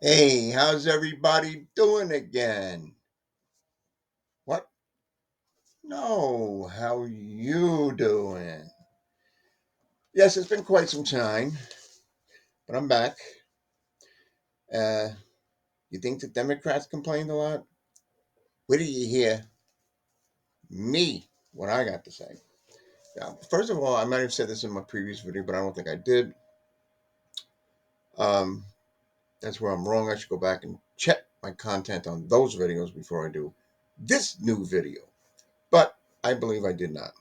Hey, how's everybody doing again? What? No, how you doing? Yes, it's been quite some time, but I'm back. Uh, you think the Democrats complained a lot? Where do you hear me? What I got to say? First of all, I might have said this in my previous video, but I don't think I did. Um, that's where I'm wrong. I should go back and check my content on those videos before I do this new video. But I believe I did not.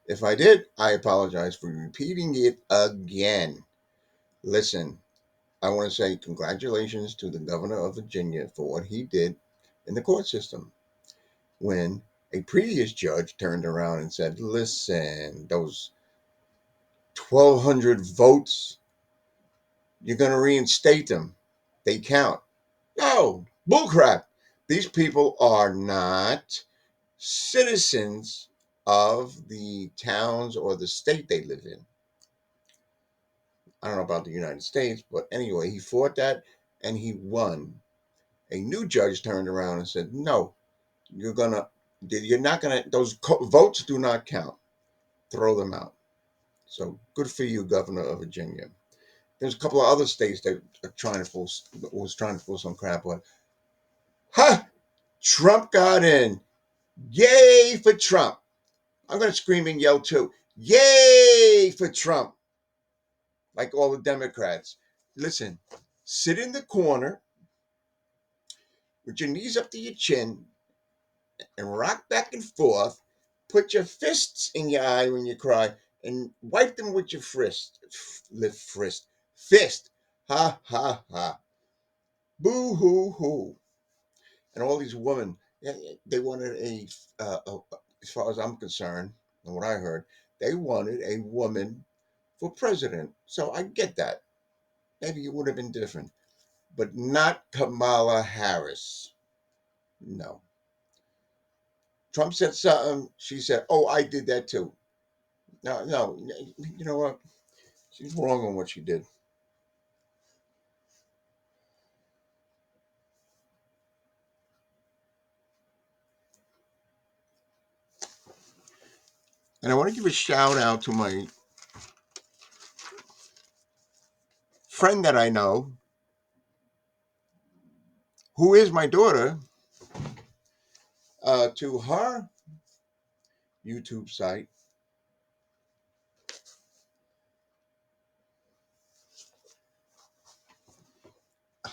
If I did, I apologize for repeating it again. Listen, I want to say congratulations to the governor of Virginia for what he did in the court system when a previous judge turned around and said, listen, those 1,200 votes, you're going to reinstate them. They count. No, bullcrap. These people are not citizens of the towns or the state they live in. I don't know about the United States, but anyway, he fought that and he won. A new judge turned around and said, "No, you're not gonna. Those votes do not count. Throw them out." So good for you, Governor of Virginia. There's a couple of other states that are trying to pull some crap on. Ha! Trump got in. Yay for Trump! I'm gonna scream and yell too. Yay for Trump! Like all the Democrats. Listen, sit in the corner with your knees up to your chin and rock back and forth. Put your fists in your eye when you cry and wipe them with your fist. Ha ha ha. Boo hoo hoo. And all these women, they wanted as far as I'm concerned, and what I heard, they wanted a woman for president. So I get that. Maybe it would have been different, but not Kamala Harris. No. Trump said something. She said, "Oh, I did that too." No, no. You know what? She's wrong on what she did. And I want to give a shout out to my friend that I know, who is my daughter, to her YouTube site.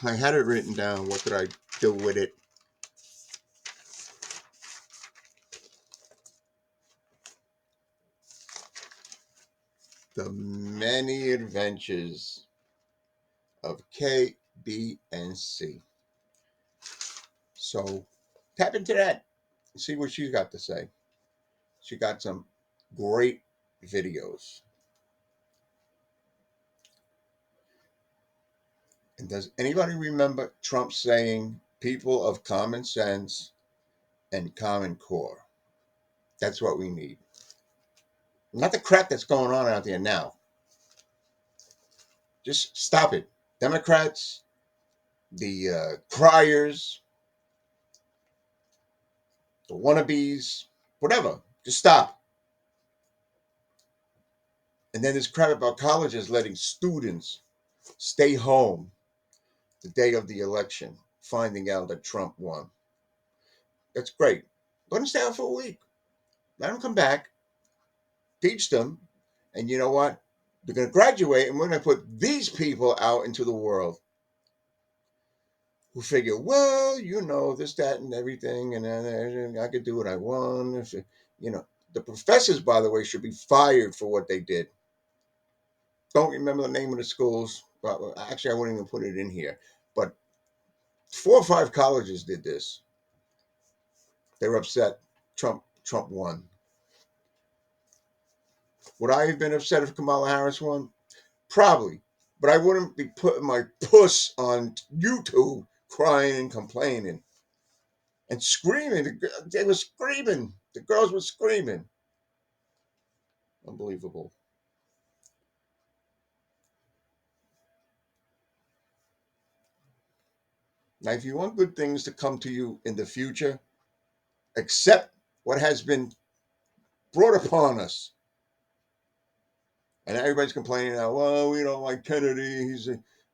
I had it written down. What did I do with it? The Many Adventures of K, B, and C. So tap into that. See what she's got to say. She got some great videos. And does anybody remember Trump saying people of common sense and common core? That's what we need. Not the crap that's going on out there now. Just stop it. Democrats, the criers, the wannabes, whatever. Just stop. And then this crap about colleges letting students stay home the day of the election, finding out that Trump won. That's great. Let them stay out for a week. Let them come back, teach them, and you know what? They're going to graduate, and we're going to put these people out into the world who figure, well, this, that, and everything, and then I could do what I want. The professors, by the way, should be fired for what they did. Don't remember the name of the schools. But actually, I wouldn't even put it in here. But 4 or 5 colleges did this. They were upset. Trump won. Would I have been upset if Kamala Harris won? Probably. But I wouldn't be putting my puss on YouTube crying and complaining and screaming. They were screaming. The girls were screaming. Unbelievable. Now, if you want good things to come to you in the future, accept what has been brought upon us. And everybody's complaining now, well, we don't like Kennedy.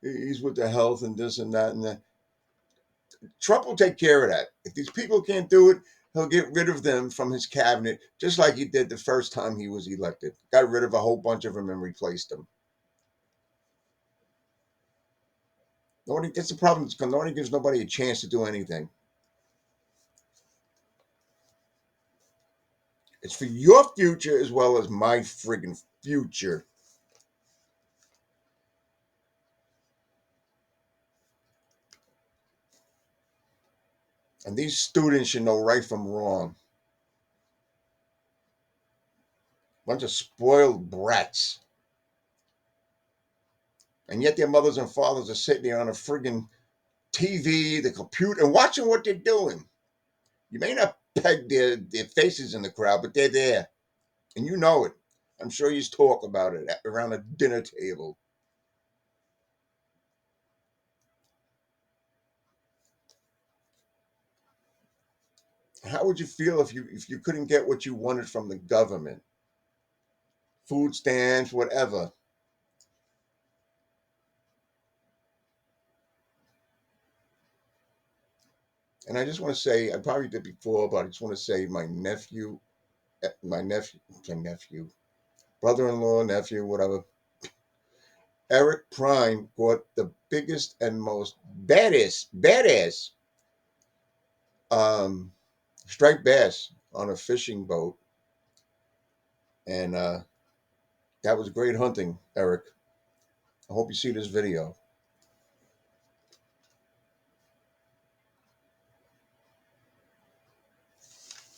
He's with the health and this and that and that. Trump will take care of that. If these people can't do it, he'll get rid of them from his cabinet, just like he did the first time he was elected. Got rid of a whole bunch of them and replaced them. Nobody, that's the problem. Nobody gives nobody a chance to do anything. It's for your future as well as my friggin' future. And these students should know right from wrong. Bunch of spoiled brats. And yet their mothers and fathers are sitting there on a friggin' TV, the computer, and watching what they're doing. You may not peg their faces in the crowd, but they're there. And you know it. I'm sure you talk about it around a dinner table. How would you feel if you couldn't get what you wanted from the government? Food stamps, whatever. And I just want to say, I probably did before, but I just want to say my nephew, brother-in-law, nephew, whatever, Eric Prime caught the biggest and most badass um, striped bass on a fishing boat, and that was great hunting, Eric. I hope you see this video.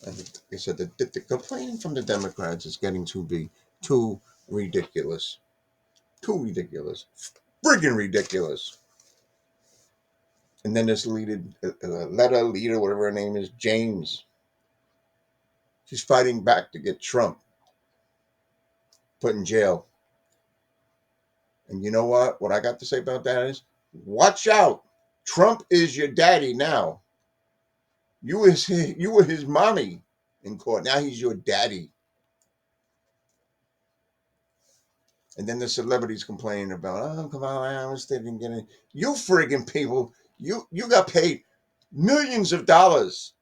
And like I said, the complaining from the Democrats is getting to be too ridiculous, too ridiculous, friggin' ridiculous. And then this leader, whatever her name is, James, she's fighting back to get Trump put in jail. And you know what? What I got to say about that is, watch out. Trump is your daddy now. You were his mommy in court. Now he's your daddy. And then the celebrities complaining about, oh, Kamala Harris didn't get it. You friggin' people, you got paid millions of dollars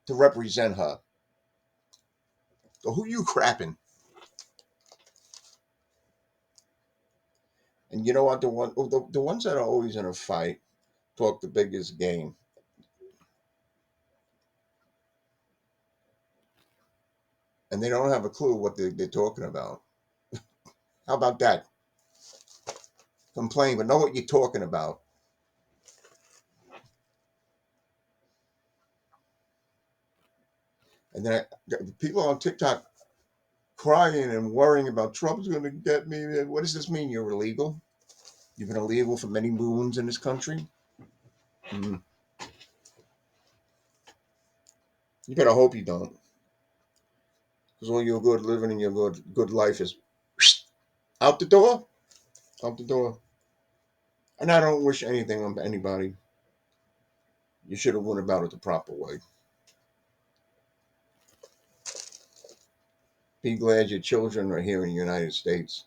to represent her. So who you crapping? And you know what? The ones that are always in a fight talk the biggest game, and they don't have a clue what they're talking about. How about that? Complain, but know what you're talking about. And then people on TikTok crying and worrying about Trump's going to get me. What does this mean? You're illegal? You've been illegal for many moons in this country? Mm. You better hope you don't. Because all your good living and your good life is out the door. Out the door. And I don't wish anything on anybody. You should have went about it the proper way. Be glad your children are here in the United States.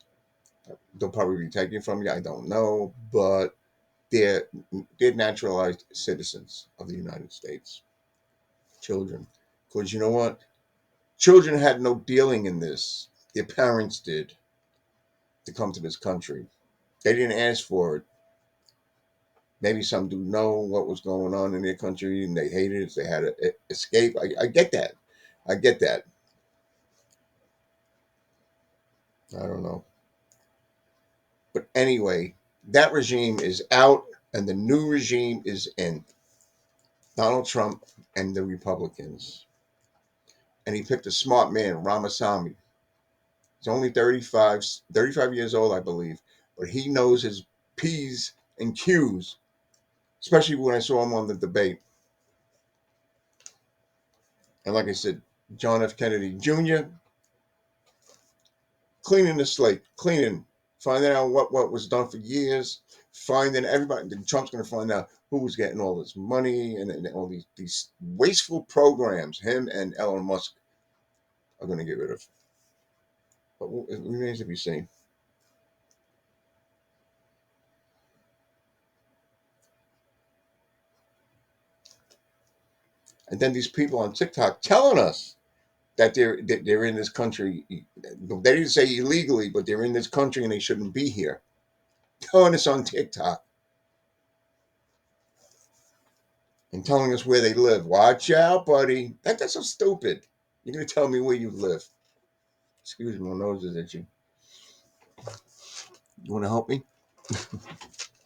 They'll probably be taken from you. I don't know. But they're, they're naturalized citizens of the United States. Children. Because you know what? Children had no dealing in this. Their parents did to come to this country. They didn't ask for it. Maybe some do know what was going on in their country and they hated it. They had to escape. I get that. I get that. I don't know. But anyway, that regime is out and the new regime is in. Donald Trump and the Republicans. And he picked a smart man, Ramaswamy. He's only 35 years old, I believe. But he knows his P's and Q's, especially when I saw him on the debate. And like I said, John F. Kennedy Jr. cleaning the slate, cleaning finding out what was done for years, finding everybody. Trump's going to find out who was getting all this money and all these wasteful programs. Him and Elon Musk are going to get rid of. But it remains to be seen. And then these people on TikTok telling us that they're in this country. They didn't say illegally, but they're in this country and they shouldn't be here. Telling us on TikTok and telling us where they live. Watch out, buddy. That's so stupid. You're gonna tell me where you live. Excuse me, my nose is itchy. You want to help me?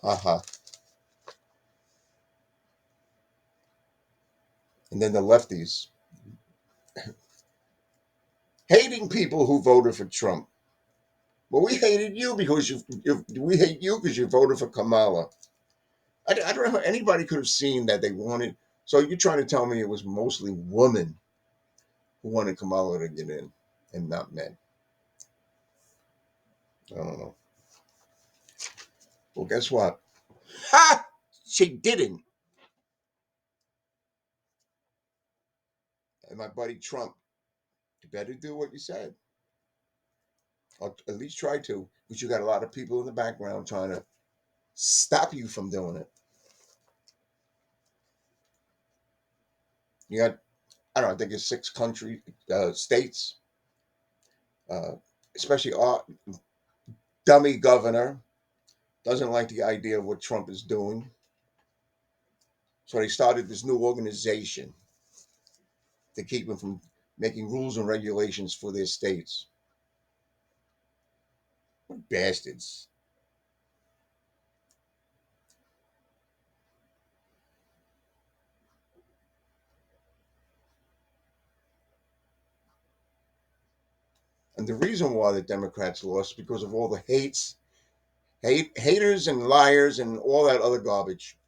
Haha. And then the lefties hating people who voted for Trump. Well, we hated you because we hate you because you voted for Kamala. I don't know how anybody could have seen that they wanted. So you're trying to tell me it was mostly women who wanted Kamala to get in and not men? I don't know. Well, guess what? Ha! She didn't. And my buddy Trump, you better do what you said. Or at least try to, because you got a lot of people in the background trying to stop you from doing it. You got, I don't know, I think it's 6 states, uh, especially our dummy governor doesn't like the idea of what Trump is doing. So they started this new organization to keep him from making rules and regulations for their states. What bastards. And the reason why the Democrats lost is because of all the haters and liars and all that other garbage.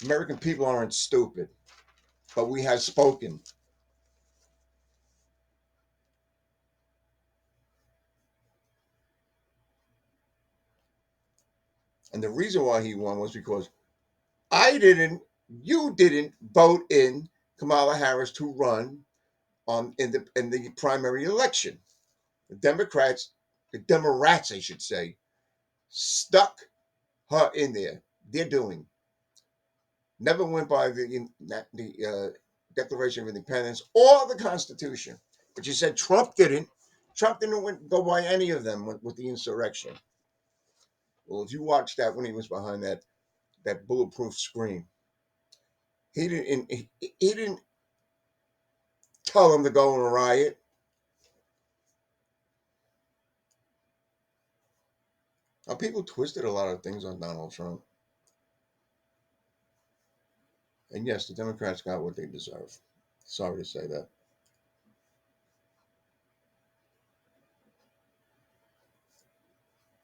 American people aren't stupid, but we have spoken. And the reason why he won was because I didn't, you didn't vote in Kamala Harris to run on in the primary election. The Democrats, the Democrats, I should say, stuck her in there. They're doing. Never went by the Declaration of Independence or the Constitution. But you said Trump didn't. Trump didn't go by any of them with the insurrection. Well, if you watch that when he was behind that bulletproof screen, he didn't tell them to go on a riot. Now, people twisted a lot of things on Donald Trump. And yes, the Democrats got what they deserve. Sorry to say that.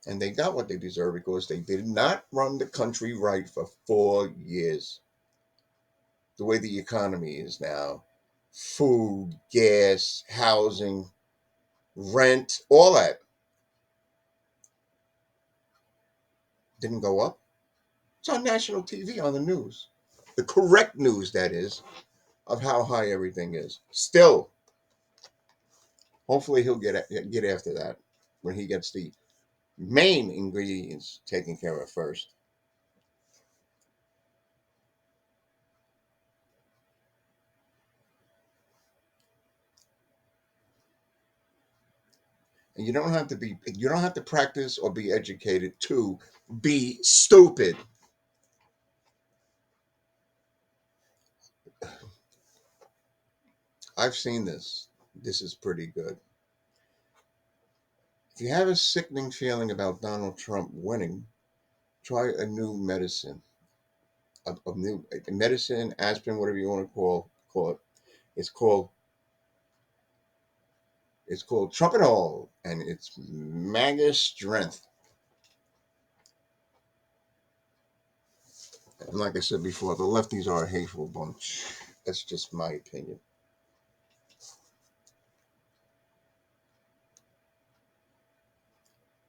And they got what they deserve because they did not run the country right for 4 years. The way the economy is now, food, gas, housing, rent, all that didn't go up. It's on national TV on the news. The correct news, that is, of how high everything is. Still, hopefully he'll get after that when he gets the main ingredients taken care of first. And you don't have to practice or be educated to be stupid. I've seen this. This is pretty good. If you have a sickening feeling about Donald Trump winning, try a new medicine. A new medicine, aspirin, whatever you want to call it. It's called it's called Trumpinol, and it's MAGA strength. And like I said before, the lefties are a hateful bunch. That's just my opinion.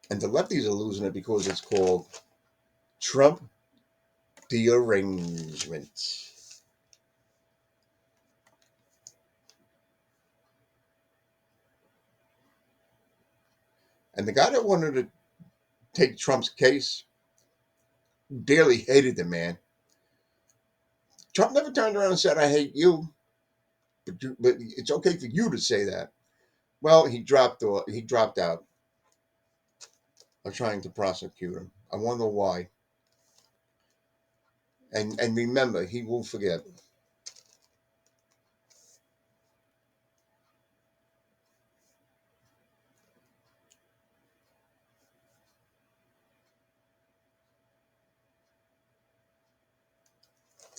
And the lefties are losing it because it's called Trump derangement. And the guy that wanted to take Trump's case dearly hated the man. Trump never turned around and said, "I hate you," but it's okay for you to say that. Well, he dropped out of trying to prosecute him. I wonder why. And remember, he will forget.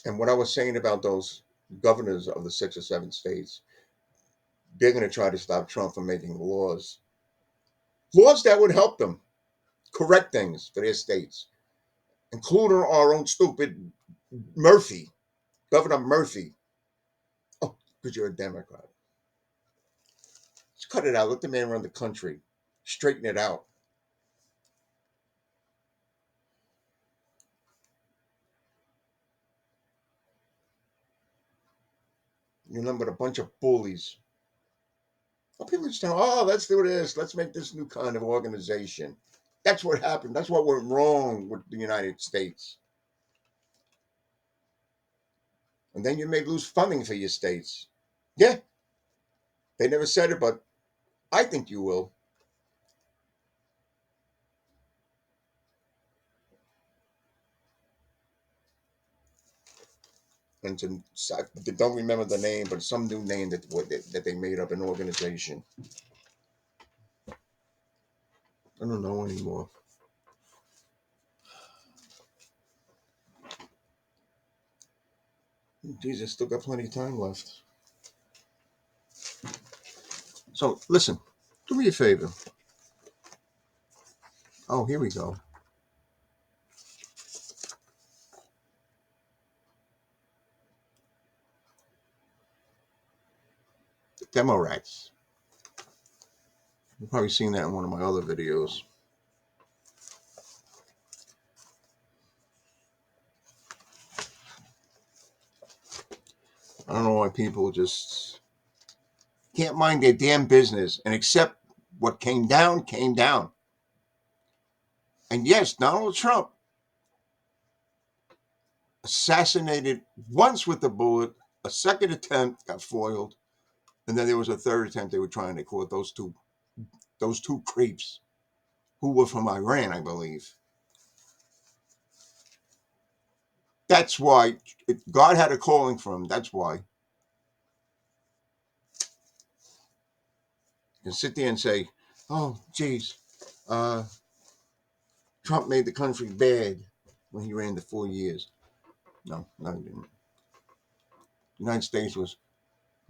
And what I was saying about those governors of the 6 or 7 states, they're going to try to stop Trump from making laws that would help them correct things for their states, including our own stupid Murphy, Governor Murphy. Oh, because you're a Democrat. Just cut it out. Let the man run the country. Straighten it out. You remember a bunch of bullies. Well, people just tell, oh, let's do this. Let's make this new kind of organization. That's what happened. That's what went wrong with the United States. And then you may lose funding for your states. Yeah, they never said it, but I think you will. And I don't remember the name, but some new name that they made up an organization. I don't know anymore. Jesus, still got plenty of time left. So listen, do me a favor. Oh, here we go. The demo rats. You've probably seen that in one of my other videos. I don't know why people just can't mind their damn business and accept what came down, came down. And yes, Donald Trump assassinated once with a bullet, a second attempt got foiled, and then there was a third attempt they were trying to caught those two creeps who were from Iran, I believe. That's why God had a calling for him. That's why. You can sit there and say, "Oh, geez, uh, Trump made the country bad when he ran the 4 years." No, he didn't. The United States was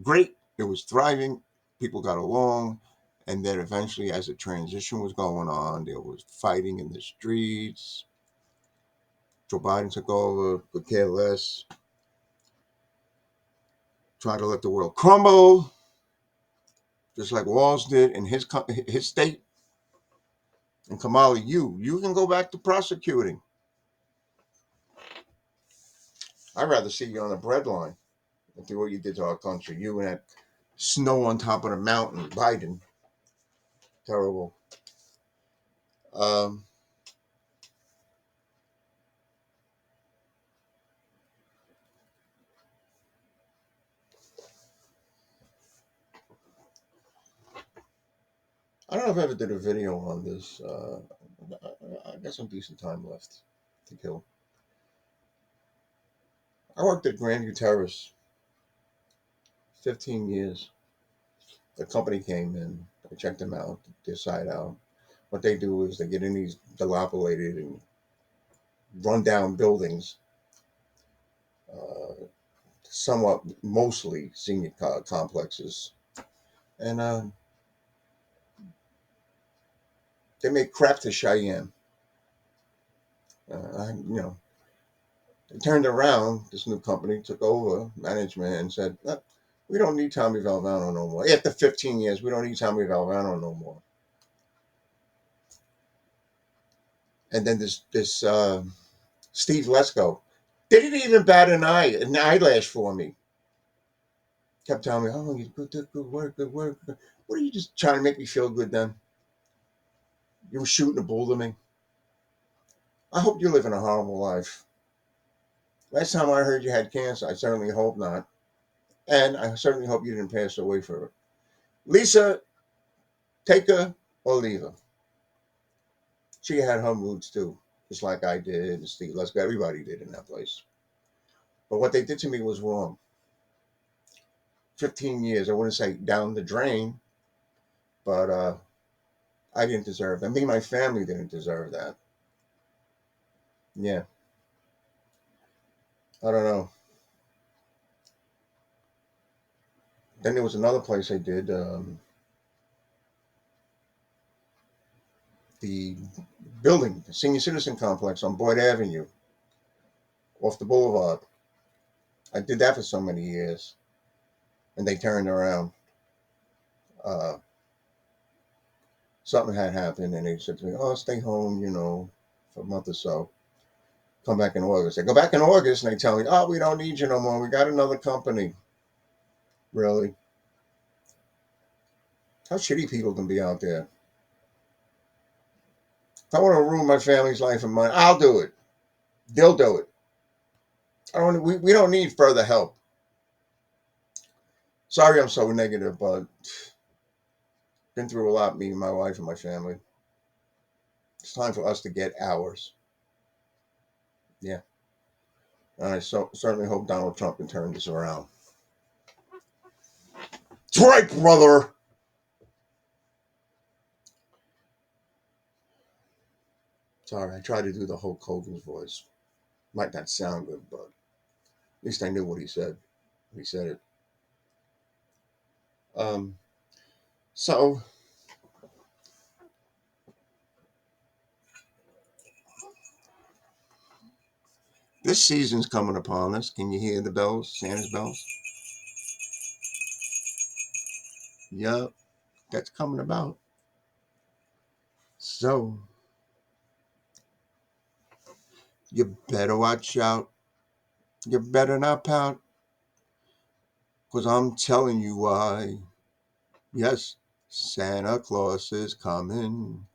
great. It was thriving. People got along. And then eventually, as the transition was going on, there was fighting in the streets. Joe Biden took over, could care less, tried to let the world crumble, just like Walls did in his state. And Kamala, you can go back to prosecuting. I'd rather see you on the breadline than do what you did to our country. You and that snow on top of the mountain, Biden. Terrible. Um, I don't know if I ever did a video on this. I got some decent time left to kill. I worked at Grandview Terrace 15 years. The company came in, I checked them out, their site out. What they do is they get in these dilapidated and rundown buildings, uh, somewhat mostly senior complexes, and they make crap to Cheyenne. You know, they turned around. This new company took over management and said, "We don't need Tommy Valvano no more. After 15 years, we don't need Tommy Valvano no more." And then this Steve Lesko didn't even bat an eyelash for me. Kept telling me, "Oh, you good work, good work." What are you just trying to make me feel good? Then you were shooting a bull to me. I hope you live in a horrible life. Last time I heard you had cancer, I certainly hope not, and I certainly hope you didn't pass away for it. Lisa, take her or leave her. She had her moods too, just like I did, and Steve Lesko, everybody did in that place. But what they did to me was wrong. 15 years, I wouldn't say down the drain, but I didn't deserve that. Me and my family didn't deserve that. Yeah, I don't know. Then there was another place I did, the building, the senior citizen complex on Boyd Avenue, off the boulevard. I did that for so many years, and they turned around. Uh, Something had happened, and they said to me, "Oh, stay home, for a month or so. Come back in August." I go back in August, and they tell me, "Oh, we don't need you no more. We got another company." Really? How shitty people can be out there. If I want to ruin my family's life and mine, I'll do it. They'll do it. I don't. We don't need further help. Sorry, I'm so negative, but been through a lot. Me and my wife and my family. It's time for us to get ours. Yeah, and I certainly hope Donald Trump can turn this around. That's right, brother. Sorry, I tried to do the Hulk Hogan's voice. Might not sound good, but at least I knew what he said. He said it. Um, so this season's coming upon us. Can you hear the bells, Santa's bells? Yup, that's coming about. So you better watch out. You better not pout, 'cause I'm telling you why. Yes, Santa Claus is coming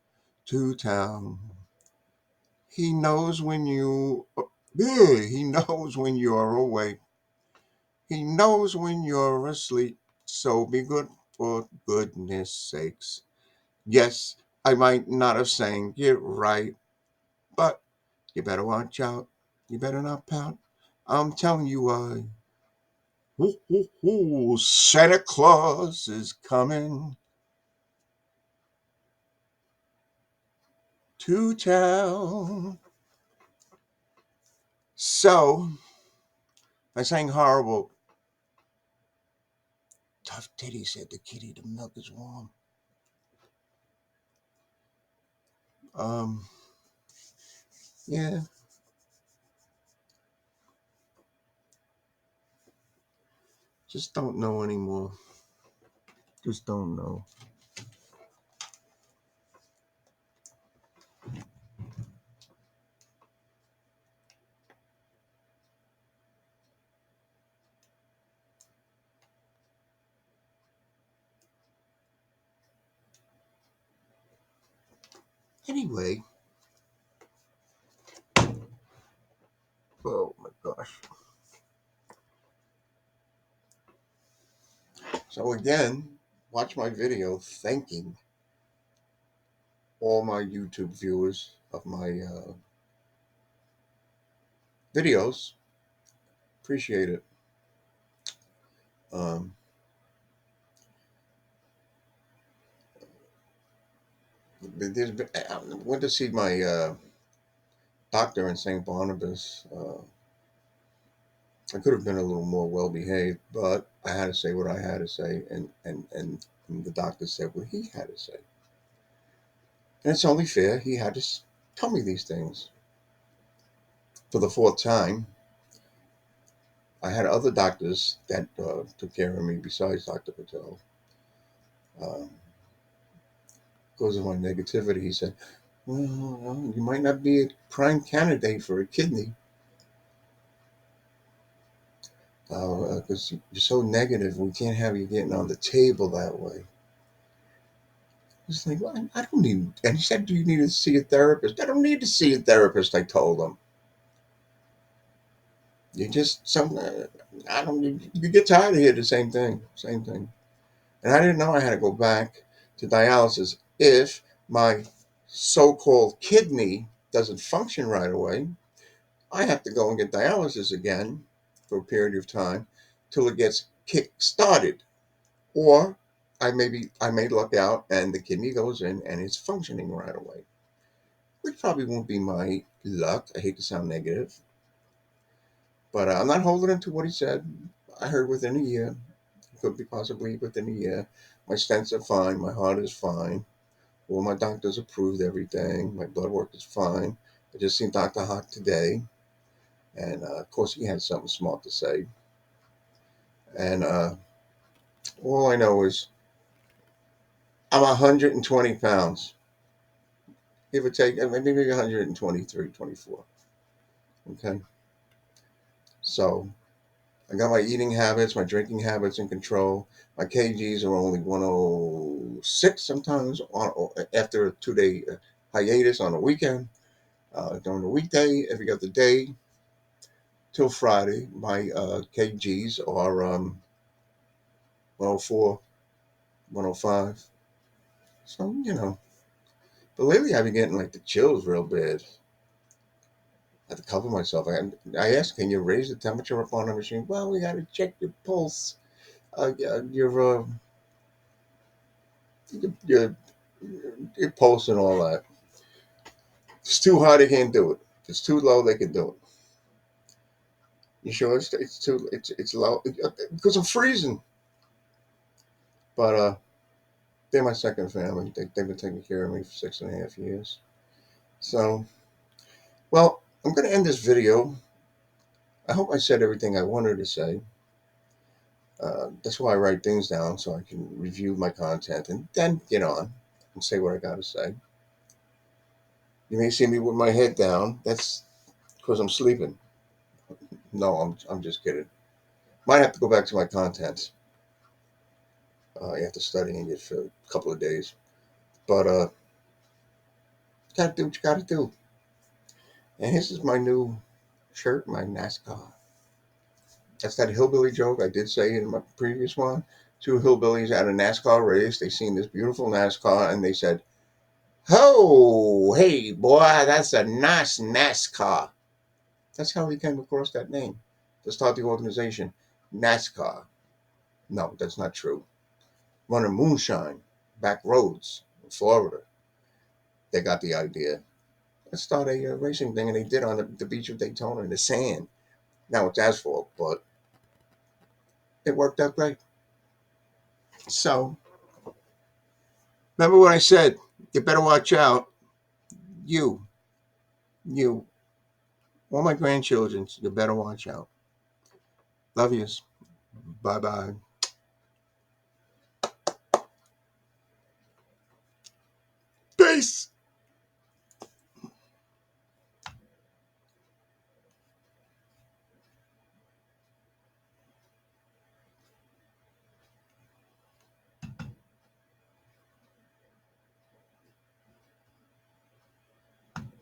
to town. He knows when he knows when you're awake. He knows when you're asleep. So be good for goodness sakes. Yes, I might not have sang it right, but you better watch out. You better not pout. I'm telling you why. Hoo, hoo, hoo, Santa Claus is coming to town. So, I sang horrible. Tough Titty said the kitty, the milk is warm. Um, yeah, just don't know anymore. Just don't know. Anyway, oh my gosh. So again, watch my video thanking all my YouTube viewers of my videos. Appreciate it. Um, I went to see my doctor in St. Barnabas. I could have been a little more well behaved, but I had to say what I had to say, and the doctor said what he had to say. And it's only fair. He had to tell me these things. For the fourth time, I had other doctors that took care of me besides Dr. Patel. Um, because of my negativity, he said, Well, you might not be a prime candidate for a kidney because you're so negative. We can't have you getting on the table that way. It's like, well, I don't need. And he said, "Do you need to see a therapist?" I don't need to see a therapist. I told him. You just some. I don't. You get tired of hearing the same thing. Same thing. And I didn't know I had to go back to dialysis if my so-called kidney doesn't function right away. I have to go and get dialysis again for a period of time till it gets kick started. Or I may luck out and the kidney goes in and it's functioning right away. Which probably won't be my luck. I hate to sound negative, but I'm not holding him to what he said. I heard within a year, could be possibly within a year. My stents are fine. My heart is fine. All my doctors approved everything. My blood work is fine. I just seen Dr. Hawk today, and of course he had something smart to say. And all I know is I'm 120 pounds, give or take, maybe 123, 24. Okay, so I got my eating habits, my drinking habits in control. My kgs are only 106 sometimes after a 2 day hiatus on a weekend. During the weekday, every other day till Friday, my kgs are 104, 105. So, but lately I've been getting like the chills real bad. I have to cover myself. I asked, can you raise the temperature up on the machine? Well, we got to check your pulse, your, your pulse and all that. If it's too high, they can't do it. If it's too low, they can do it. You sure it's low? Because I'm freezing. But they're my second family. They've been taking care of me for 6.5 years. So, well, I'm going to end this video. I hope I said everything I wanted to say. That's why I write things down so I can review my content and then get on and say what I got to say. You may see me with my head down. That's because I'm sleeping. No, I'm just kidding. Might have to go back to my content after studying it for a couple of days. But gotta do what you gotta do. And this is my new shirt, my NASCAR. That's that hillbilly joke I did say in my previous one. Two hillbillies at a NASCAR race. They seen this beautiful NASCAR and they said, "Oh, hey, boy, that's a nice NASCAR." That's how he came across that name to start the organization, NASCAR. No, that's not true. Running moonshine, back roads in Florida. They got the idea. Let's start a racing thing, and they did on the beach of Daytona in the sand. Now it's asphalt, but it worked out great. So, remember what I said. You better watch out. You, you, all my grandchildren, you better watch out. Love yous. Bye bye. Peace.